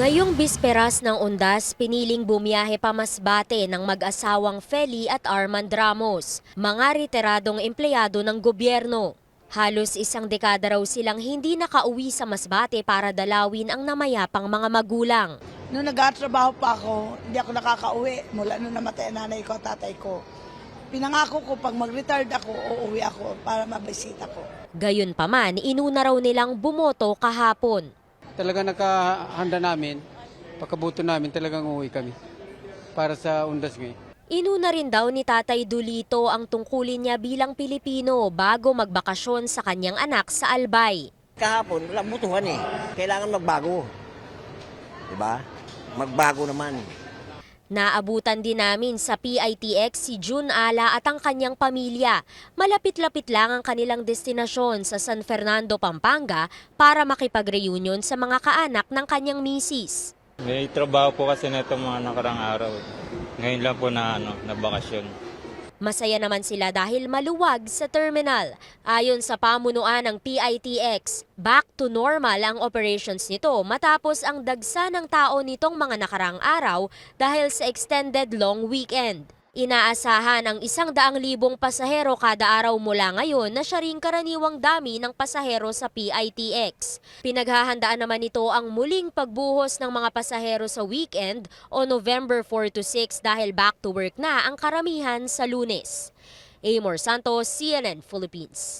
Ngayong bisperas ng undas, piniling bumiyahe pa Masbate ng mag-asawang Feli at Armand Ramos, mga retiradong empleyado ng gobyerno. Halos isang dekada raw silang hindi nakauwi sa Masbate para dalawin ang namayapang mga magulang. Noong nag-atrabaho pa ako, hindi ako nakakauwi mula nung namatay ang nanay ko at tatay ko. Pinangako ko pag mag-retired ako, uuwi ako para mabisita ko. Gayunpaman, inuna raw nilang bumoto kahapon. Talagang nakahanda namin, pagkabuto namin talagang uuwi kami para sa undas ngayon. Inuna rin daw ni Tatay Dulito ang tungkulin niya bilang Pilipino bago magbakasyon sa kanyang anak sa Albay. Kahapon, walang butuhan eh. Kailangan magbago. Diba? Magbago naman. Naabutan din namin sa PITX si June Ala at ang kanyang pamilya. Malapit-lapit lang ang kanilang destinasyon sa San Fernando, Pampanga para makipag-reunion sa mga kaanak ng kanyang misis. May trabaho po kasi na itong mga nakarang araw. Ngayon lang po na bakasyon. Masaya naman sila dahil maluwag sa terminal. Ayon sa pamunuan ng PITX, back to normal ang operations nito matapos ang dagsa ng tao nitong mga nakarang araw dahil sa extended long weekend. Inaasahan ang 100,000 pasahero kada araw mula ngayon na siya ring karaniwang dami ng pasahero sa PITX. Pinaghahandaan naman ito ang muling pagbuhos ng mga pasahero sa weekend o November 4 to 6 dahil back to work na ang karamihan sa Lunes. Amor Santos, CNN Philippines.